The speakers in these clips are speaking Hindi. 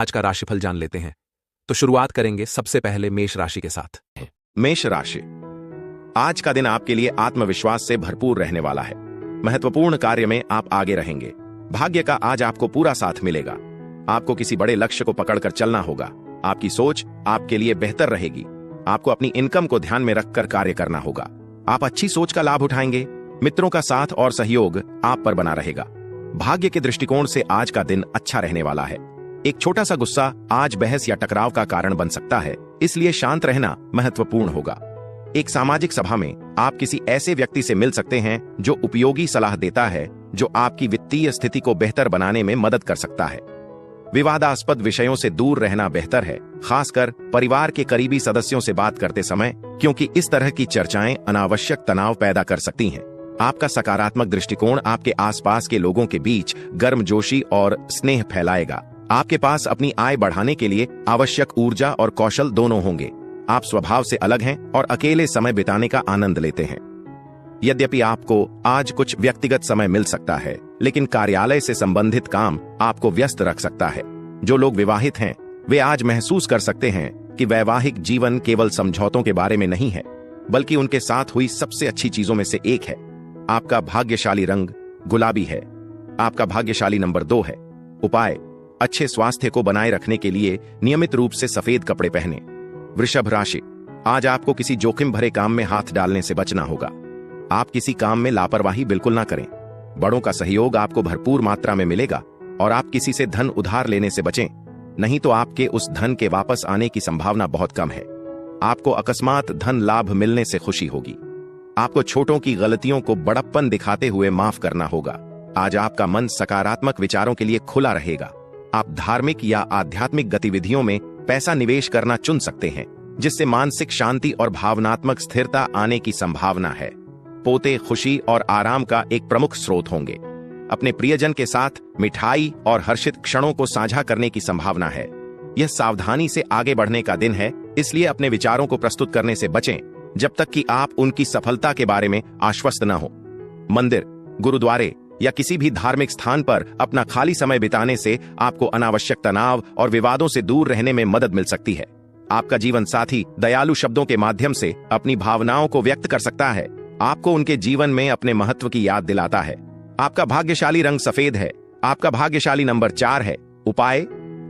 आज का राशिफल जान लेते हैं। तो शुरुआत करेंगे सबसे पहले मेष राशि के साथ। मेष राशि, आज का दिन आपके लिए आत्मविश्वास से भरपूर रहने वाला है। महत्वपूर्ण कार्य में आप आगे रहेंगे। भाग्य का आज आपको पूरा साथ मिलेगा। आपको किसी बड़े लक्ष्य को पकड़कर चलना होगा। आपकी सोच आपके लिए बेहतर रहेगी। आपको अपनी इनकम को ध्यान में रखकर कार्य करना होगा। आप अच्छी सोच का लाभ उठाएंगे। मित्रों का साथ और सहयोग आप पर बना रहेगा। भाग्य के दृष्टिकोण से आज का दिन अच्छा रहने वाला है। एक छोटा सा गुस्सा आज बहस या टकराव का कारण बन सकता है, इसलिए शांत रहना महत्वपूर्ण होगा। एक सामाजिक सभा में आप किसी ऐसे व्यक्ति से मिल सकते हैं जो उपयोगी सलाह देता है, जो आपकी वित्तीय स्थिति को बेहतर बनाने में मदद कर सकता है। विवादास्पद विषयों से दूर रहना बेहतर है, खासकर परिवार के करीबी सदस्यों से बात करते समय, क्योंकि इस तरह की चर्चाएं अनावश्यक तनाव पैदा कर सकती हैं। आपका सकारात्मक दृष्टिकोण आपके आसपास के लोगों के बीच गर्मजोशी और स्नेह फैलाएगा। आपके पास अपनी आय बढ़ाने के लिए आवश्यक ऊर्जा और कौशल दोनों होंगे। आप स्वभाव से अलग हैं और अकेले समय बिताने का आनंद लेते हैं। यद्यपि आपको आज कुछ व्यक्तिगत समय मिल सकता है, लेकिन कार्यालय से संबंधित काम आपको व्यस्त रख सकता है। जो लोग विवाहित हैं, वे आज महसूस कर सकते हैं कि वैवाहिक जीवन केवल समझौतों के बारे में नहीं है, बल्कि उनके साथ हुई सबसे अच्छी चीजों में से एक है। आपका भाग्यशाली रंग गुलाबी है। आपका भाग्यशाली नंबर 2 है। उपाय: अच्छे स्वास्थ्य को बनाए रखने के लिए नियमित रूप से सफेद कपड़े पहने। वृषभ राशि, आज आपको किसी जोखिम भरे काम में हाथ डालने से बचना होगा। आप किसी काम में लापरवाही बिल्कुल ना करें। बड़ों का सहयोग आपको भरपूर मात्रा में मिलेगा और आप किसी से धन उधार लेने से बचें, नहीं तो आपके उस धन के वापस आने की संभावना बहुत कम है। आपको अकस्मात धन लाभ मिलने से खुशी होगी। आपको छोटों की गलतियों को बड़प्पन दिखाते हुए माफ करना होगा। आज आपका मन सकारात्मक विचारों के लिए खुला रहेगा। आप धार्मिक या आध्यात्मिक गतिविधियों में पैसा निवेश करना चुन सकते हैं, जिससे मानसिक शांति और भावनात्मक स्थिरता आने की संभावना है। पोते खुशी और आराम का एक प्रमुख स्रोत होंगे। अपने प्रियजन के साथ मिठाई और हर्षित क्षणों को साझा करने की संभावना है। यह सावधानी से आगे बढ़ने का दिन है, इसलिए अपने विचारों को प्रस्तुत करने से बचें जब तक कि आप उनकी सफलता के बारे में आश्वस्त न हो। मंदिर, गुरुद्वारे या किसी भी धार्मिक स्थान पर अपना खाली समय बिताने से आपको अनावश्यक तनाव और विवादों से दूर रहने में मदद मिल सकती है। आपका जीवन साथी दयालु शब्दों के माध्यम से अपनी भावनाओं को व्यक्त कर सकता है। आपको उनके जीवन में अपने महत्व की याद दिलाता है। आपका भाग्यशाली रंग सफेद है। आपका भाग्यशाली नंबर 4 है। उपाय: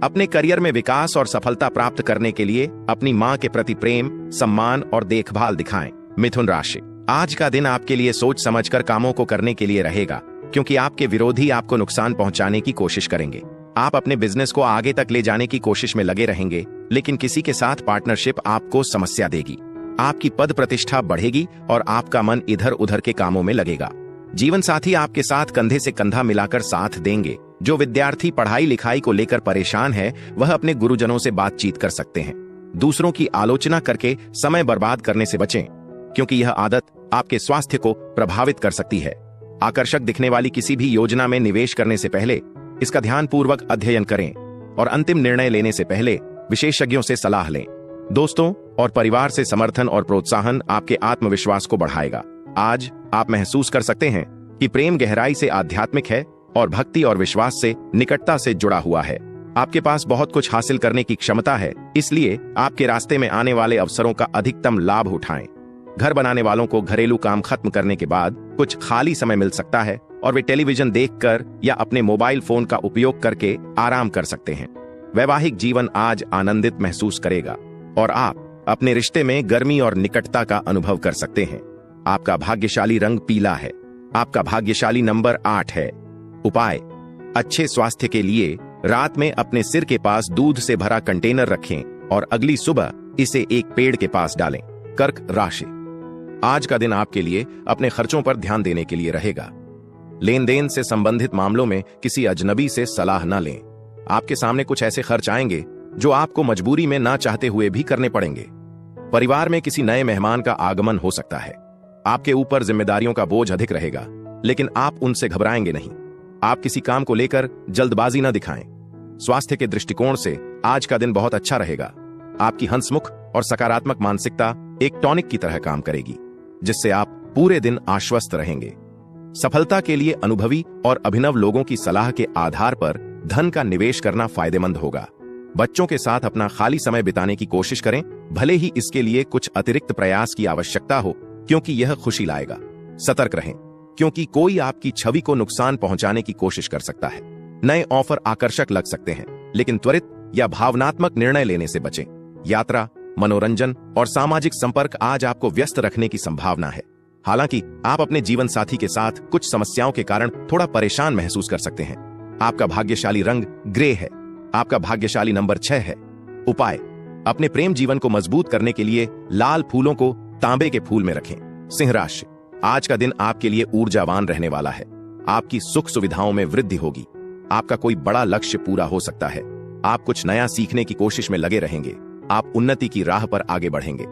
अपने करियर में विकास और सफलता प्राप्त करने के लिए अपनी मां के प्रति प्रेम, सम्मान और देखभाल दिखाएं। मिथुन राशि, आज का दिन आपके लिए सोच समझकर कामों को करने के लिए रहेगा, क्योंकि आपके विरोधी आपको नुकसान पहुंचाने की कोशिश करेंगे। आप अपने बिजनेस को आगे तक ले जाने की कोशिश में लगे रहेंगे, लेकिन किसी के साथ पार्टनरशिप आपको समस्या देगी। आपकी पद प्रतिष्ठा बढ़ेगी और आपका मन इधर उधर के कामों में लगेगा। जीवन साथी आपके साथ कंधे से कंधा मिलाकर साथ देंगे। जो विद्यार्थी पढ़ाई लिखाई को लेकर परेशान है, वह अपने गुरुजनों से बातचीत कर सकते हैं। दूसरों की आलोचना करके समय बर्बाद करने से बचें, क्योंकि यह आदत आपके स्वास्थ्य को प्रभावित कर सकती है। आकर्षक दिखने वाली किसी भी योजना में निवेश करने से पहले इसका ध्यानपूर्वक अध्ययन करें और अंतिम निर्णय लेने से पहले विशेषज्ञों से सलाह लें। दोस्तों और परिवार से समर्थन और प्रोत्साहन आपके आत्मविश्वास को बढ़ाएगा। आज आप महसूस कर सकते हैं कि प्रेम गहराई से आध्यात्मिक है और भक्ति और विश्वास से निकटता से जुड़ा हुआ है। आपके पास बहुत कुछ हासिल करने की क्षमता है, इसलिए आपके रास्ते में आने वाले अवसरों का अधिकतम लाभ उठाएं। घर बनाने वालों को घरेलू काम खत्म करने के बाद कुछ खाली समय मिल सकता है और वे टेलीविजन देखकर या अपने मोबाइल फोन का उपयोग करके आराम कर सकते हैं। वैवाहिक जीवन आज आनंदित महसूस करेगा और आप अपने रिश्ते में गर्मी और निकटता का अनुभव कर सकते हैं। आपका भाग्यशाली रंग पीला है। आपका भाग्यशाली नंबर 8 है। उपाय: अच्छे स्वास्थ्य के लिए रात में अपने सिर के पास दूध से भरा कंटेनर रखें और अगली सुबह इसे एक पेड़ के पास डालें। कर्क राशि, आज का दिन आपके लिए अपने खर्चों पर ध्यान देने के लिए रहेगा। लेन देन से संबंधित मामलों में किसी अजनबी से सलाह न लें। आपके सामने कुछ ऐसे खर्च आएंगे जो आपको मजबूरी में ना चाहते हुए भी करने पड़ेंगे। परिवार में किसी नए मेहमान का आगमन हो सकता है। आपके ऊपर जिम्मेदारियों का बोझ अधिक रहेगा, लेकिन आप उनसे घबराएंगे नहीं। आप किसी काम को लेकर जल्दबाजी न दिखाएं। स्वास्थ्य के दृष्टिकोण से आज का दिन बहुत अच्छा रहेगा। आपकी हंसमुख और सकारात्मक मानसिकता एक टॉनिक की तरह काम करेगी, जिससे आप पूरे दिन आश्वस्त रहेंगे। सफलता के लिए अनुभवी और अभिनव लोगों की सलाह के आधार पर धन का निवेश करना फायदेमंद होगा। बच्चों के साथ अपना खाली समय बिताने की कोशिश करें, भले ही इसके लिए कुछ अतिरिक्त प्रयास की आवश्यकता हो, क्योंकि यह खुशी लाएगा। सतर्क रहें, क्योंकि कोई आपकी छवि को नुकसान पहुंचाने की कोशिश कर सकता है। नए ऑफर आकर्षक लग सकते हैं, लेकिन त्वरित या भावनात्मक निर्णय लेने से बचें। यात्रा, मनोरंजन और सामाजिक संपर्क आज आपको व्यस्त रखने की संभावना है। हालांकि आप अपने जीवन साथी के साथ कुछ समस्याओं के कारण थोड़ा परेशान महसूस कर सकते हैं। आपका भाग्यशाली रंग ग्रे है। आपका भाग्यशाली नंबर 6 है। उपाय: अपने प्रेम जीवन को मजबूत करने के लिए लाल फूलों को तांबे के फूल में रखें। सिंह राशि, आज का दिन आपके लिए ऊर्जावान रहने वाला है। आपकी सुख सुविधाओं में वृद्धि होगी। आपका कोई बड़ा लक्ष्य पूरा हो सकता है। आप कुछ नया सीखने की कोशिश में लगे रहेंगे। आप उन्नति की राह पर आगे बढ़ेंगे।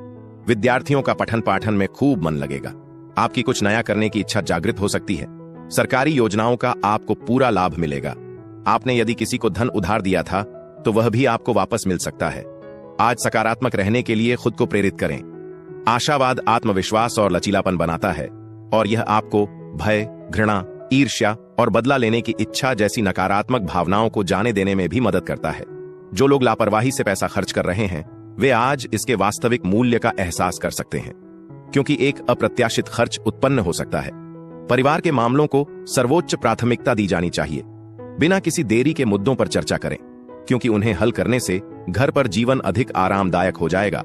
विद्यार्थियों का पठन पाठन में खूब मन लगेगा। आपकी कुछ नया करने की इच्छा जागृत हो सकती है। सरकारी योजनाओं का आपको पूरा लाभ मिलेगा। आपने यदि किसी को धन उधार दिया था तो वह भी आपको वापस मिल सकता है। आज सकारात्मक रहने के लिए खुद को प्रेरित करें। आशावाद आत्मविश्वास और लचीलापन बनाता है, और यह आपको भय, घृणा, ईर्ष्या और बदला लेने की इच्छा जैसी नकारात्मक भावनाओं को जाने देने में भी मदद करता है। जो लोग लापरवाही से पैसा खर्च कर रहे हैं, वे आज इसके वास्तविक मूल्य का एहसास कर सकते हैं, क्योंकि एक अप्रत्याशित खर्च उत्पन्न हो सकता है। परिवार के मामलों को सर्वोच्च प्राथमिकता दी जानी चाहिए। बिना किसी देरी के मुद्दों पर चर्चा करें, क्योंकि उन्हें हल करने से घर पर जीवन अधिक आरामदायक हो जाएगा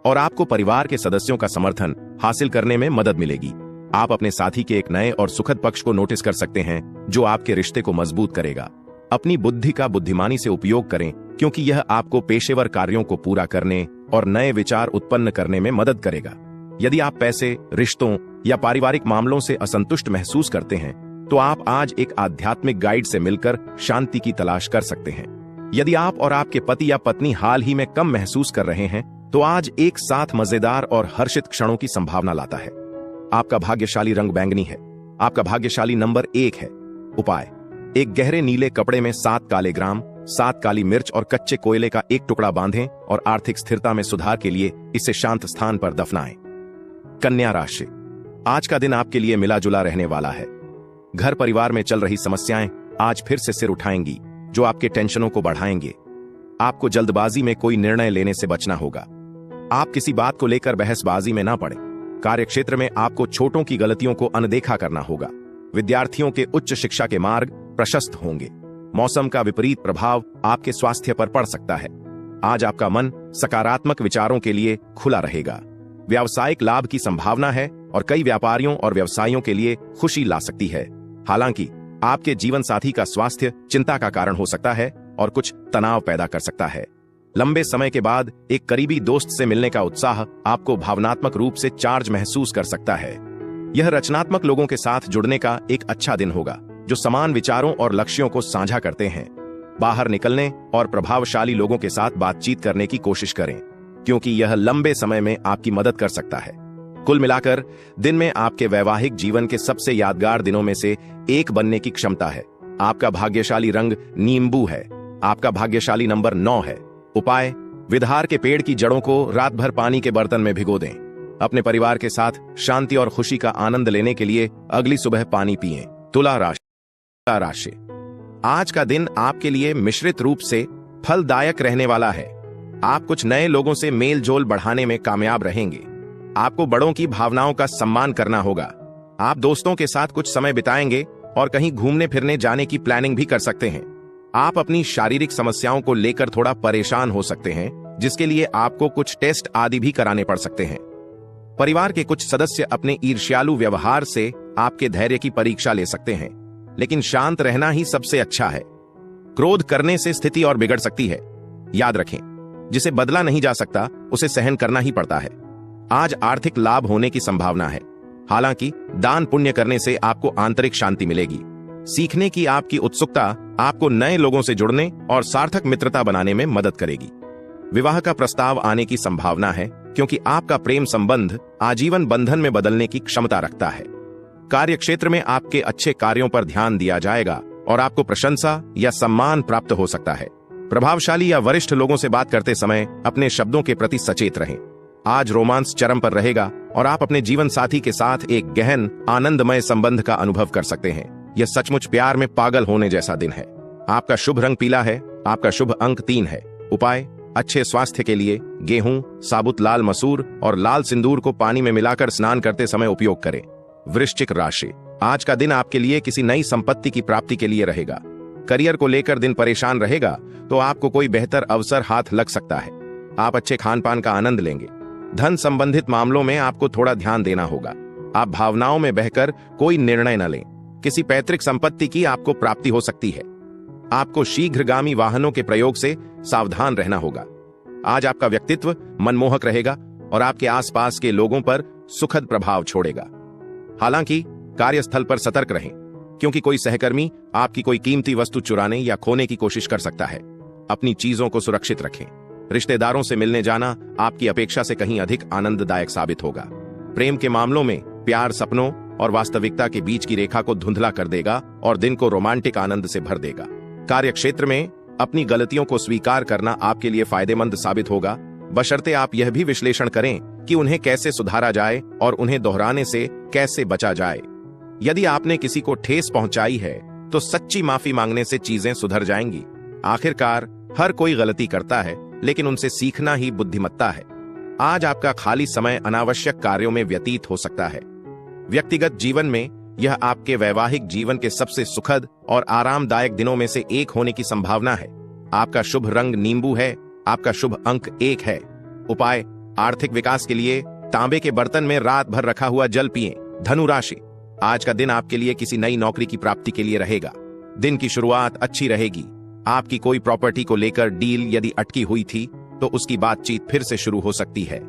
और आपको परिवार के सदस्यों का समर्थन हासिल करने में मदद मिलेगी। आप अपने साथी के एक नए और सुखद पक्ष को नोटिस कर सकते हैं, जो आपके रिश्ते को मजबूत करेगा। अपनी बुद्धि का बुद्धिमानी से उपयोग करें, क्योंकि यह आपको पेशेवर कार्यों को पूरा करने और नए विचार उत्पन्न करने में मदद करेगा। यदि आप पैसे, रिश्तों या पारिवारिक मामलों से असंतुष्ट महसूस करते हैं, तो आप आज एक आध्यात्मिक गाइड से मिलकर शांति की तलाश कर सकते हैं। यदि आप और आपके पति या पत्नी हाल ही में कम महसूस कर रहे हैं, तो आज एक साथ मजेदार और हर्षित क्षणों की संभावना लाता है। आपका भाग्यशाली रंग बैंगनी है। आपका भाग्यशाली नंबर 1 है। उपाय: एक गहरे नीले कपड़े में 7 काले ग्राम, 7 काली मिर्च और कच्चे कोयले का एक टुकड़ा बांधें और आर्थिक स्थिरता में सुधार के लिए इसे शांत स्थान पर दफनाएं। कन्या राशि, आज का दिन आपके लिए मिला जुला रहने वाला है। घर परिवार में चल रही समस्याएं आज फिर से सिर उठाएंगी, जो आपके टेंशनों को बढ़ाएंगे। आपको जल्दबाजी में कोई निर्णय लेने से बचना होगा। आप किसी बात को लेकर बहसबाजी में ना पड़े। कार्यक्षेत्र में आपको छोटों की गलतियों को अनदेखा करना होगा। विद्यार्थियों के उच्च शिक्षा के मार्ग प्रशस्त होंगे। मौसम का विपरीत प्रभाव आपके स्वास्थ्य पर पड़ सकता है। आज आपका मन सकारात्मक विचारों के लिए खुला रहेगा। व्यावसायिक लाभ की संभावना है और कई व्यापारियों और व्यवसायियों के लिए खुशी ला सकती है। हालांकि आपके जीवन साथी का स्वास्थ्य चिंता का कारण हो सकता है और कुछ तनाव पैदा कर सकता है। लंबे समय के बाद एक करीबी दोस्त से मिलने का उत्साह आपको भावनात्मक रूप से चार्ज महसूस कर सकता है। यह रचनात्मक लोगों के साथ जुड़ने का एक अच्छा दिन होगा, जो समान विचारों और लक्ष्यों को साझा करते हैं। बाहर निकलने और प्रभावशाली लोगों के साथ बातचीत करने की कोशिश करें, क्योंकि यह लंबे समय में आपकी मदद कर सकता है। कुल मिलाकर दिन में आपके वैवाहिक जीवन के सबसे यादगार दिनों में से एक बनने की क्षमता है। आपका भाग्यशाली रंग नींबू है। आपका भाग्यशाली नंबर 9 है। उपाय: विधार के पेड़ की जड़ों को रात भर पानी के बर्तन में भिगो दें। अपने परिवार के साथ शांति और खुशी का आनंद लेने के लिए अगली सुबह पानी पिएं। तुला राशि, आज का दिन आपके लिए मिश्रित रूप से फलदायक रहने वाला है। आप कुछ नए लोगों से मेल जोल बढ़ाने में कामयाब रहेंगे। आपको बड़ों की भावनाओं का सम्मान करना होगा। आप दोस्तों के साथ कुछ समय बिताएंगे और कहीं घूमने फिरने जाने की प्लानिंग भी कर सकते हैं। आप अपनी शारीरिक समस्याओं को लेकर थोड़ा परेशान हो सकते हैं, जिसके लिए आपको कुछ टेस्ट आदि भी कराने पड़ सकते हैं। परिवार के कुछ सदस्य अपने ईर्ष्यालु व्यवहार से आपके धैर्य की परीक्षा ले सकते हैं, लेकिन शांत रहना ही सबसे अच्छा है। क्रोध करने से स्थिति और बिगड़ सकती है। याद रखें, जिसे बदला नहीं जा सकता उसे सहन करना ही पड़ता है। आज आर्थिक लाभ होने की संभावना है। हालांकि दान पुण्य करने से आपको आंतरिक शांति मिलेगी। सीखने की आपकी उत्सुकता आपको नए लोगों से जुड़ने और सार्थक मित्रता बनाने में मदद करेगी। विवाह का प्रस्ताव आने की संभावना है, क्योंकि आपका प्रेम संबंध आजीवन बंधन में बदलने की क्षमता रखता है। कार्यक्षेत्र में आपके अच्छे कार्यों पर ध्यान दिया जाएगा और आपको प्रशंसा या सम्मान प्राप्त हो सकता है। प्रभावशाली या वरिष्ठ लोगों से बात करते समय अपने शब्दों के प्रति सचेत रहें। आज रोमांस चरम पर रहेगा और आप अपने जीवन साथी के साथ एक गहन आनंदमय संबंध का अनुभव कर सकते हैं। यह सचमुच प्यार में पागल होने जैसा दिन है। आपका शुभ रंग पीला है। आपका शुभ अंक 3 है। उपाय: अच्छे स्वास्थ्य के लिए गेहूं, साबुत लाल मसूर और लाल सिंदूर को पानी में मिलाकर स्नान करते समय उपयोग करें। वृश्चिक राशि, आज का दिन आपके लिए किसी नई संपत्ति की प्राप्ति के लिए रहेगा। करियर को लेकर दिन परेशान रहेगा तो आपको कोई बेहतर अवसर हाथ लग सकता है। आप अच्छे खान पान का आनंद लेंगे। धन संबंधित मामलों में आपको थोड़ा ध्यान देना होगा। आप भावनाओं में बहकर कोई निर्णय न लें। किसी पैतृक संपत्ति की आपको प्राप्ति हो सकती है। आपको शीघ्रगामी वाहनों के प्रयोग से सावधान रहना होगा। आज आपका व्यक्तित्व मनमोहक रहेगा और आपके आसपास के लोगों पर सुखद प्रभाव छोड़ेगा। हालांकि कार्यस्थल पर सतर्क रहें, क्योंकि कोई सहकर्मी आपकी कोई कीमती वस्तु चुराने या खोने की कोशिश कर सकता है। अपनी चीजों को सुरक्षित रखें। रिश्तेदारों से मिलने जाना आपकी अपेक्षा से कहीं अधिक आनंददायक साबित होगा। प्रेम के मामलों में प्यार सपनों और वास्तविकता के बीच की रेखा को धुंधला कर देगा और दिन को रोमांटिक आनंद से भर देगा। कार्य क्षेत्र में अपनी गलतियों को स्वीकार करना आपके लिए फायदेमंद साबित होगा, बशर्ते आप यह भी विश्लेषण करें कि उन्हें कैसे सुधारा जाए और उन्हें दोहराने से कैसे बचा जाए। यदि आपने किसी को ठेस पहुंचाई है तो सच्ची माफी मांगने से चीजें सुधर जाएंगी। आखिरकार हर कोई गलती करता है, लेकिन उनसे सीखना ही बुद्धिमत्ता है। आज आपका खाली समय अनावश्यक कार्यों में व्यतीत हो सकता है। व्यक्तिगत जीवन में यह आपके वैवाहिक जीवन के सबसे सुखद और आरामदायक दिनों में से एक होने की संभावना है। आपका शुभ रंग नींबू है। आपका शुभ अंक 1 है। उपाय: आर्थिक विकास के लिए तांबे के बर्तन में रात भर रखा हुआ जल पिएं। धनु राशि, आज का दिन आपके लिए किसी नई नौकरी की प्राप्ति के लिए रहेगा। दिन की शुरुआत अच्छी रहेगी। आपकी कोई प्रॉपर्टी को लेकर डील यदि अटकी हुई थी तो उसकी बातचीत फिर से शुरू हो सकती है।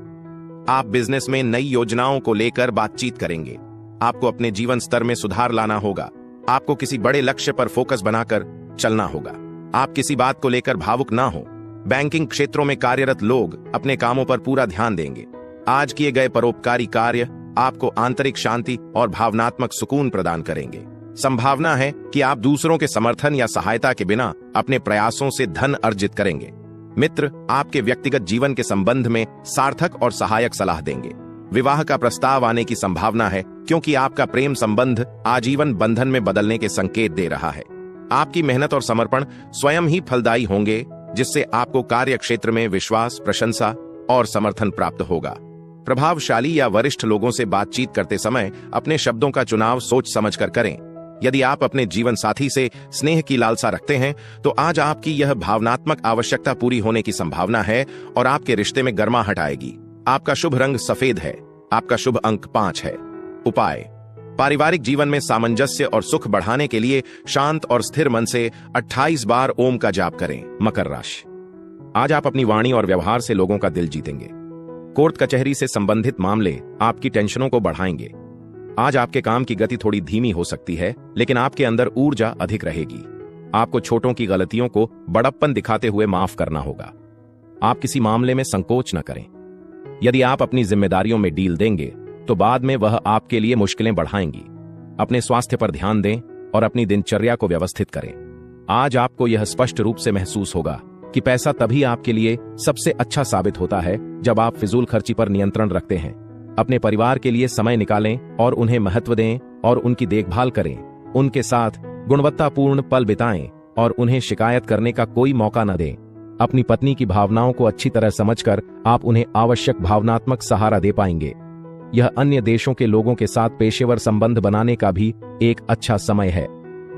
आप बिजनेस में नई योजनाओं को लेकर बातचीत करेंगे। आपको अपने जीवन स्तर में सुधार लाना होगा। आपको किसी बड़े लक्ष्य पर फोकस बनाकर चलना होगा। आप किसी बात को लेकर भावुक ना हो। बैंकिंग क्षेत्रों में कार्यरत लोग अपने कामों पर पूरा ध्यान देंगे। आज किए गए परोपकारी कार्य आपको आंतरिक शांति और भावनात्मक सुकून प्रदान करेंगे। संभावना है कि आप दूसरों के समर्थन या सहायता के बिना अपने प्रयासों से धन अर्जित करेंगे। मित्र आपके व्यक्तिगत जीवन के संबंध में सार्थक और सहायक सलाह देंगे। विवाह का प्रस्ताव आने की संभावना है, क्योंकि आपका प्रेम संबंध आजीवन बंधन में बदलने के संकेत दे रहा है। आपकी मेहनत और समर्पण स्वयं ही फलदायी होंगे, जिससे आपको कार्य क्षेत्र में विश्वास, प्रशंसा और समर्थन प्राप्त होगा। प्रभावशाली या वरिष्ठ लोगों से बातचीत करते समय अपने शब्दों का चुनाव सोच समझकर करें। यदि आप अपने जीवन साथी से स्नेह की लालसा रखते हैं तो आज आपकी यह भावनात्मक आवश्यकता पूरी होने की संभावना है और आपके रिश्ते में गर्माहट आएगी। आपका शुभ रंग सफेद है। आपका शुभ अंक 5 है। उपाय: पारिवारिक जीवन में सामंजस्य और सुख बढ़ाने के लिए शांत और स्थिर मन से 28 बार ओम का जाप करें। मकर राशि, आज आप अपनी वाणी और व्यवहार से लोगों का दिल जीतेंगे। कोर्ट कचहरी से संबंधित मामले आपकी टेंशनों को बढ़ाएंगे। आज आपके काम की गति थोड़ी धीमी हो सकती है, लेकिन आपके अंदर ऊर्जा अधिक रहेगी। आपको छोटों की गलतियों को बड़प्पन दिखाते हुए माफ करना होगा। आप किसी मामले में संकोच न करें। यदि आप अपनी जिम्मेदारियों में डील देंगे तो बाद में वह आपके लिए मुश्किलें बढ़ाएंगी। अपने स्वास्थ्य पर ध्यान दें और अपनी दिनचर्या को व्यवस्थित करें। आज आपको यह स्पष्ट रूप से महसूस होगा कि पैसा तभी आपके लिए सबसे अच्छा साबित होता है जब आप फिजूल खर्ची पर नियंत्रण रखते हैं। अपने परिवार के लिए समय निकालें और उन्हें महत्व दें और उनकी देखभाल करें। उनके साथ गुणवत्तापूर्ण पल बिताएं और उन्हें शिकायत करने का कोई मौका न दें। अपनी पत्नी की भावनाओं को अच्छी तरह समझकर आप उन्हें आवश्यक भावनात्मक सहारा दे पाएंगे। यह अन्य देशों के लोगों के साथ पेशेवर संबंध बनाने का भी एक अच्छा समय है।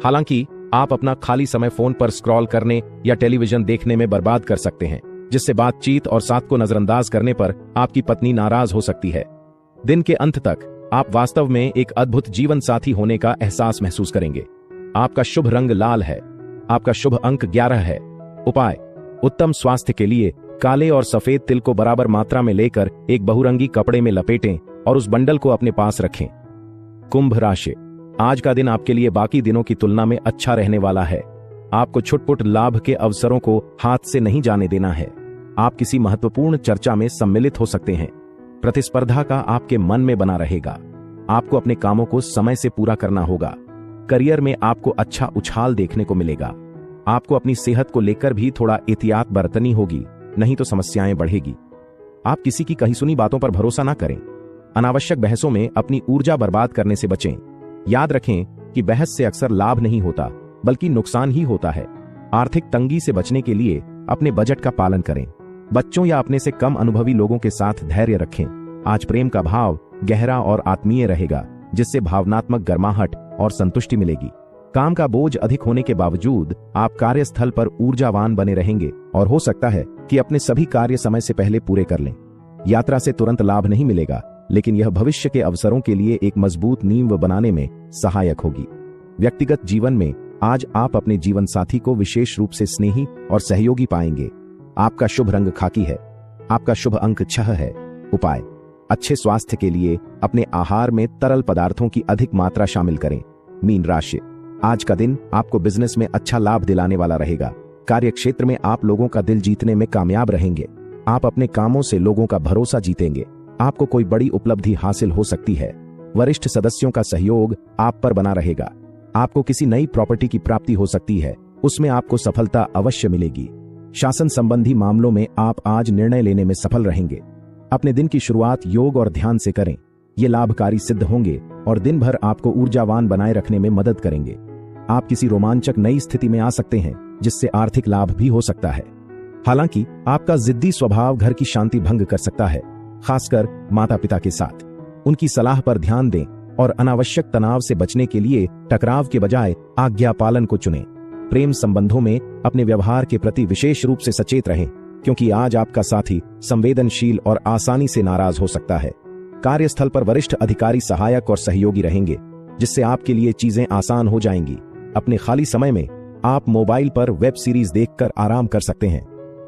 हालांकि आप अपना खाली समय फोन पर स्क्रॉल करने या टेलीविजन देखने में बर्बाद कर सकते हैं, जिससे बातचीत और साथ को नजरअंदाज करने पर आपकी पत्नी नाराज हो सकती है। दिन के अंत तक आप वास्तव में एक अद्भुत जीवन साथी होने का एहसास महसूस करेंगे। आपका शुभ रंग लाल है। आपका शुभ अंक 11 है। उपाय: उत्तम स्वास्थ्य के लिए काले और सफेद तिल को बराबर मात्रा में लेकर एक बहुरंगी कपड़े में लपेटें और उस बंडल को अपने पास रखें। कुंभ राशि, आज का दिन आपके लिए बाकी दिनों की तुलना में अच्छा रहने वाला है। आपको छुटपुट लाभ के अवसरों को हाथ से नहीं जाने देना है। आप किसी महत्वपूर्ण चर्चा में सम्मिलित हो सकते हैं। प्रतिस्पर्धा का आपके मन में बना रहेगा। आपको अपने कामों को समय से पूरा करना होगा। करियर में आपको अच्छा उछाल देखने को मिलेगा। आपको अपनी सेहत को लेकर भी थोड़ा एहतियात बरतनी होगी, नहीं तो समस्याएं बढ़ेगी। आप किसी की कही सुनी बातों पर भरोसा ना करें। अनावश्यक बहसों में अपनी ऊर्जा बर्बाद करने से बचें। याद रखें कि बहस से अक्सर लाभ नहीं होता, बल्कि नुकसान ही होता है। आर्थिक तंगी से बचने के लिए अपने बजट का पालन करें। बच्चों या अपने से कम अनुभवी लोगों के साथ धैर्य रखें। आज प्रेम का भाव गहरा और आत्मीय रहेगा, जिससे भावनात्मक गर्माहट और संतुष्टि मिलेगी। काम का बोझ अधिक होने के बावजूद आप कार्यस्थल पर ऊर्जावान बने रहेंगे और हो सकता है कि अपने सभी कार्य समय से पहले पूरे कर लें। यात्रा से तुरंत लाभ नहीं मिलेगा, लेकिन यह भविष्य के अवसरों के लिए एक मजबूत नींव बनाने में सहायक होगी। व्यक्तिगत जीवन में आज आप अपने जीवन साथी को विशेष रूप से स्नेही और सहयोगी पाएंगे। आपका शुभ रंग खाकी है। आपका शुभ अंक 6 है। उपाय: अच्छे स्वास्थ्य के लिए अपने आहार में तरल पदार्थों की अधिक मात्रा शामिल करें। मीन राशि: आज का दिन आपको बिजनेस में अच्छा लाभ दिलाने वाला रहेगा। कार्य क्षेत्र में आप लोगों का दिल जीतने में कामयाब रहेंगे। आप अपने कामों से लोगों का भरोसा जीतेंगे। आपको कोई बड़ी उपलब्धि हासिल हो सकती है। वरिष्ठ सदस्यों का सहयोग आप पर बना रहेगा। आपको किसी नई प्रॉपर्टी की प्राप्ति हो सकती है, उसमें आपको सफलता अवश्य मिलेगी। शासन संबंधी मामलों में आप आज निर्णय लेने में सफल रहेंगे। अपने दिन की शुरुआत योग और ध्यान से करें। ये लाभकारी सिद्ध होंगे और दिन भर आपको ऊर्जावान बनाए रखने में मदद करेंगे। आप किसी रोमांचक नई स्थिति में आ सकते हैं, जिससे आर्थिक लाभ भी हो सकता है। हालांकि आपका जिद्दी स्वभाव घर की शांति भंग कर सकता है, खासकर माता पिता के साथ। उनकी सलाह पर ध्यान दें और अनावश्यक तनाव से बचने के लिए टकराव के बजाय आज्ञा पालन को चुनें। प्रेम संबंधों में अपने व्यवहार के प्रति विशेष रूप से सचेत रहें, क्योंकि आज आपका साथी संवेदनशील और आसानी से नाराज हो सकता है। कार्यस्थल पर वरिष्ठ अधिकारी सहायक और सहयोगी रहेंगे, जिससे आपके लिए चीजें आसान हो जाएंगी। अपने खाली समय में आप मोबाइल पर वेब सीरीज देखकर आराम कर सकते हैं।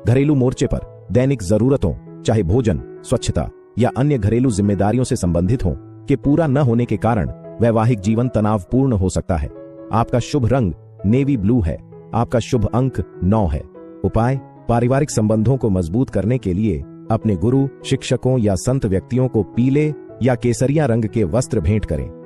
घरेलू मोर्चे पर दैनिक जरूरतों, चाहे भोजन, स्वच्छता या अन्य घरेलू जिम्मेदारियों से संबंधित हों, के पूरा न होने के कारण वैवाहिक जीवन तनावपूर्ण हो सकता है। आपका शुभ रंग नेवी ब्लू है। आपका शुभ अंक 9 है। उपाय: पारिवारिक संबंधों को मजबूत करने के लिए अपने गुरु, शिक्षकों या संत व्यक्तियों को पीले या केसरिया रंग के वस्त्र भेंट करें।